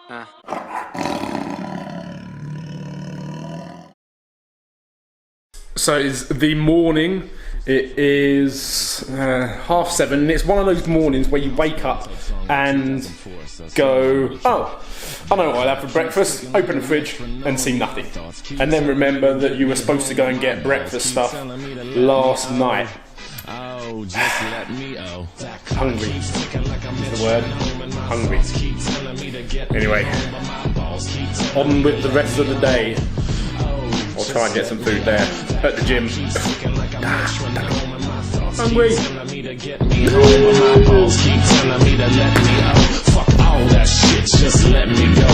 So it's the morning. It is 7:30. It's one of those mornings where you wake up and go, oh, I know what I'll have for breakfast. Open the fridge and see nothing. And then remember that you were supposed to go and get breakfast stuff last night. Hungry is the word. Hungry. Anyway, on with the rest of the day. I'll try and get some food there at the gym. Hungry. Fuck all that shit, just let me go.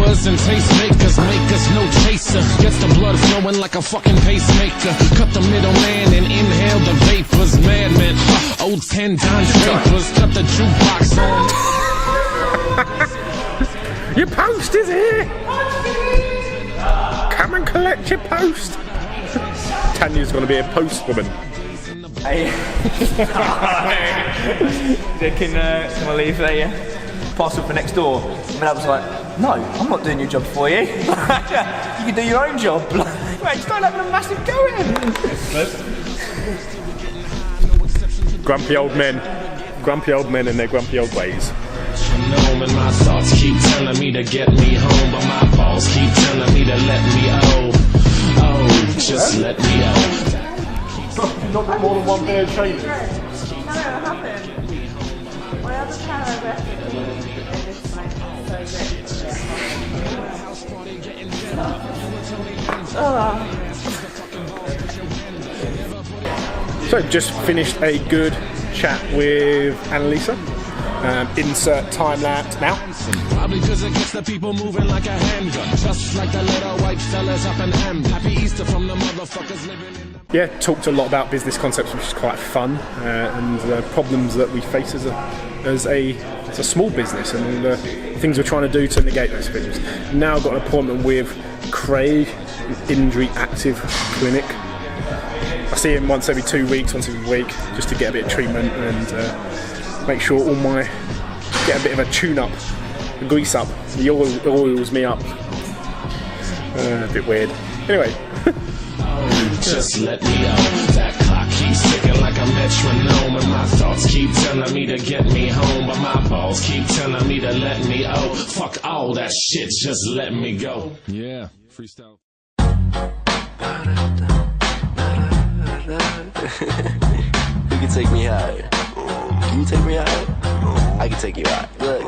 Owers and tastemakers make us no chaser. Gets the blood flowing like a fucking pacemaker. Cut the middleman and inhale the vapors. Madman, old 10 times papers. Cut the jukebox on. Your post is here! Come and collect your post! Tanya's gonna be a postwoman. Hey. Can I leave a parcel for next door? And I was like, no, I'm not doing your job for you. You can do your own job. Mate, start having a massive go at him. Grumpy old men and their grumpy old ways. And my thoughts keep telling me to get me home, but my balls keep telling me to let me just let me Not got more than one pair of trainers. No, it happened. My other pair of records and this one so So just finished a good chat with Annalisa. Insert time lapse now. Probably because it gets the people moving like a handgun. Just like the little white fellas up in Hamden. Happy Easter from the motherfuckers living in the... Yeah, talked a lot about business concepts, which is quite fun, and problems that we face as a small business, and things we're trying to do to negate those things. Now I've got an appointment with Craig, an injury active clinic. I see him once every 2 weeks, once every week, just to get a bit of treatment and make sure get a bit of a tune-up, a grease up. He oils me up. A bit weird. Anyway. Just let me out. That clock keeps ticking like a metronome, and my thoughts keep telling me to get me home, but my balls keep telling me to let me out. Fuck all that shit, just let me go. Yeah, freestyle. Who can take me higher? Can you take me higher? I can take you higher. Look,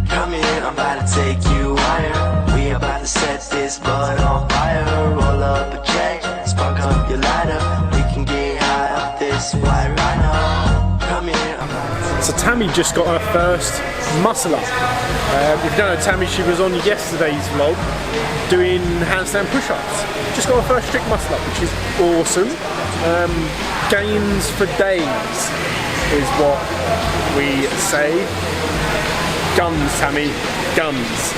come here, I'm about to take you higher. We about to set this blood on fire. Roll up a J, spark up your lighter. We can get high up this white rhino. Come here, I'm about to... So Tammy just got her first muscle up. If you don't know Tammy, she was on yesterday's vlog doing handstand push-ups. Just got her first strict muscle up, which is awesome. Gains for days is what we say. Guns, Tammy, guns.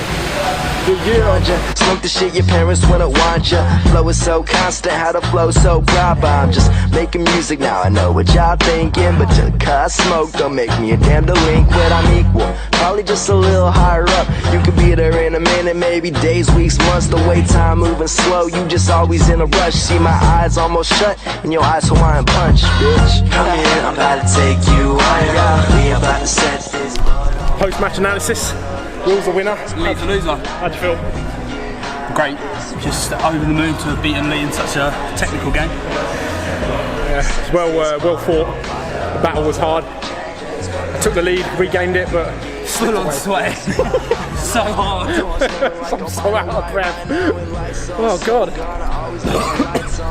Smoke the shit your parents wouldn't want ya. Flow is so constant, how the flow so proper. I'm just making music now, I know what y'all thinking, but to cut smoke don't make me a damn delinquent. I'm equal, probably just a little higher up. You could be there in a minute, maybe days, weeks, months. The way time moving slow, you just always in a rush. See my eyes almost shut, and your eyes Hawaiian punch, bitch. Come here, I'm about to take you higher. We about to set this. Post-match analysis. Will's the winner. Lee's the loser. How'd you feel? Great. Just over the moon to have beaten Lee in such a technical game. Yeah, it's well fought. The battle was hard. I took the lead, regained it, but full on sweat. So hard. I'm so out of breath. Oh god.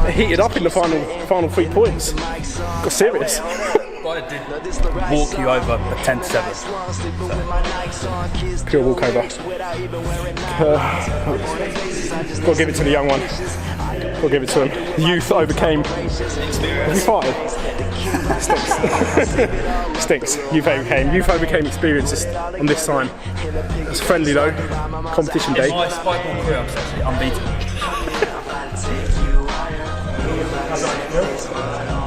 It heated up in the final 3 points. Got serious. I did walk you over a 10-7. So. Pure walkover. Got to give it to the young one. Got to give it to him. Youth overcame. Have you farted? Stinks. Stinks. Youth overcame experiences on this time. It's friendly though. Competition day. In my spike ball career, I'm actually unbeaten.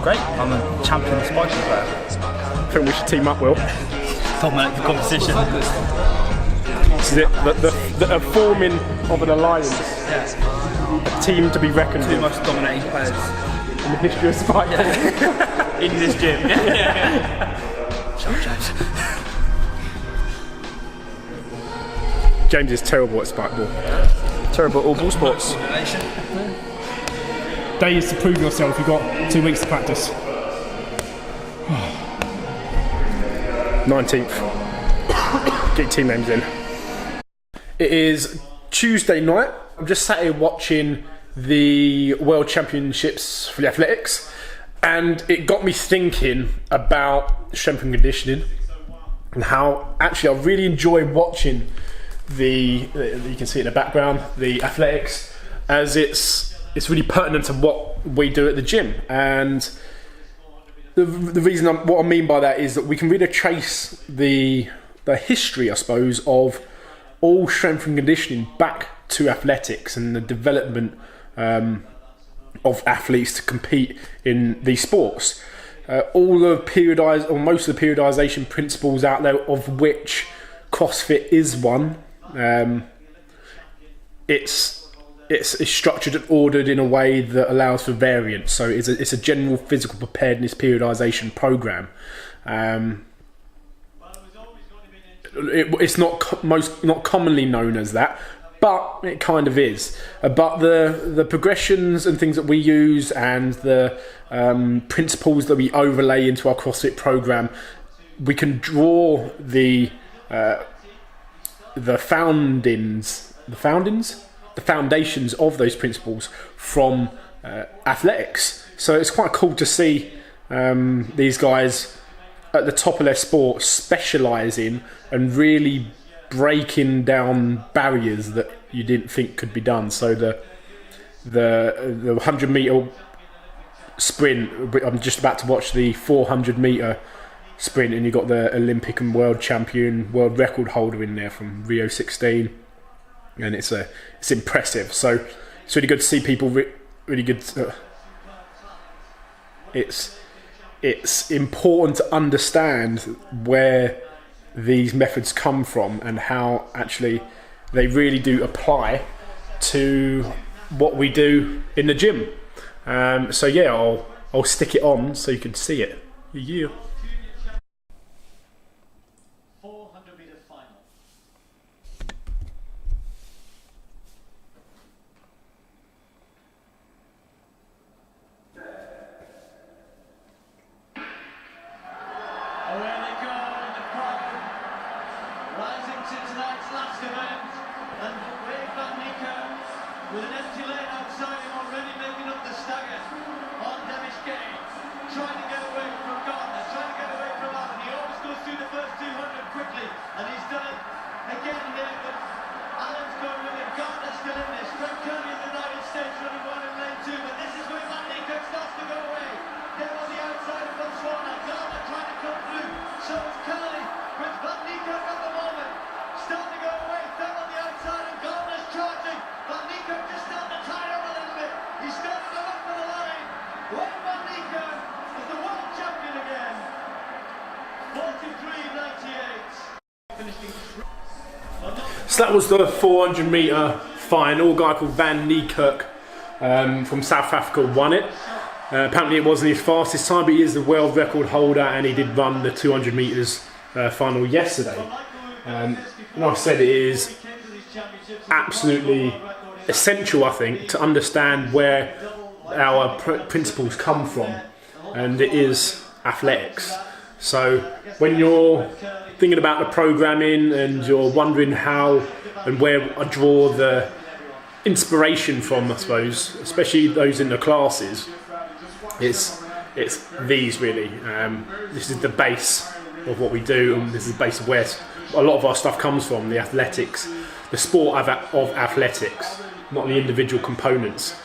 Great, I'm a champion spiking player. I think we should team up, Will. Dominate the competition. This is it, the forming of an alliance, a team to be reckoned Two with most dominating players in the history of spike ball. In this gym. James is terrible at spike ball. Terrible at all ball sports. Days to prove yourself, you've got 2 weeks to practice. 19th. Get your team names in. It is Tuesday night. I'm just sat here watching the World Championships for the athletics, and it got me thinking about strength and conditioning and how actually I really enjoy watching you can see it in the background, the athletics, as it's really pertinent to what we do at the gym. And the reason what I mean by that is that we can really trace the history, I suppose, of all strength and conditioning back to athletics and the development of athletes to compete in these sports. All the most of the periodization principles out there, of which CrossFit is one. It's structured and ordered in a way that allows for variance. So it's a general physical preparedness periodization program. It's not commonly known as that, but it kind of is. But the progressions and things that we use and the principles that we overlay into our CrossFit program, we can draw the foundations of those principles from athletics. So it's quite cool to see these guys at the top of their sport specialising and really breaking down barriers that you didn't think could be done. So the 100 metre sprint, I'm just about to watch the 400 metre sprint, and you've got the Olympic and world champion, world record holder in there from Rio 16, and it's impressive. So it's really good to see people really good. It's important to understand where these methods come from and how actually they really do apply to what we do in the gym. So yeah, I'll stick it on so you can see it. Yeah. 400 metre final. Away they go in the crowd, rising to tonight's last event, and Wade Van Niekerk with an empty lane outside him already making up the stagger on Devish Gate, trying to get away from Gardner, trying to get away from Allen. He always goes through the first 200 quickly, and he's done it again here, but Allen's going with him. Gardner's still in this. Greg Kearney in the United States running one in lane 2, but this is where Van Niekerk starts to go away. There on the outside of Botswana, Gardner trying to come through, so it's Kearney with Van Niekerk at the moment, starting to go away. Third on the outside, and Gardner's charging. Van Niekerk just starting to tie up a little bit. He's starting to look for the line. Wayne Van Niekerk is the world champion again. 43.98. So that was the 400 metre final. A guy called Van Niekerk from South Africa won it. Apparently it wasn't his fastest time, but he is the world record holder, and he did run the 200 metres final yesterday. Like I said, it is absolutely essential, I think, to understand where our principles come from, and it is athletics. So when you're thinking about the programming and you're wondering how and where I draw the inspiration from, I suppose, especially those in the classes, it's these really. This is the base of what we do, and this is the base of where a lot of our stuff comes from, the athletics, the sport of athletics, not the individual components.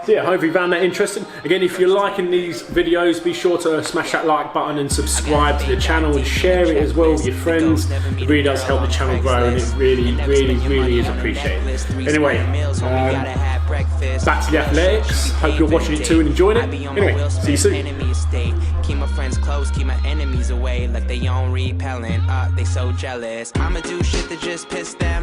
So yeah, hopefully you found that interesting. Again, if you're liking these videos, be sure to smash that like button and subscribe to the channel and share it as well with your friends. It really does help the channel grow, and it really is appreciated. Anyway, back to the athletics. Hope you're watching it too and enjoying it. Anyway, see you soon. Keep my friends close, keep my enemies away, like they own repellent. They so jealous. I'ma do shit that just piss them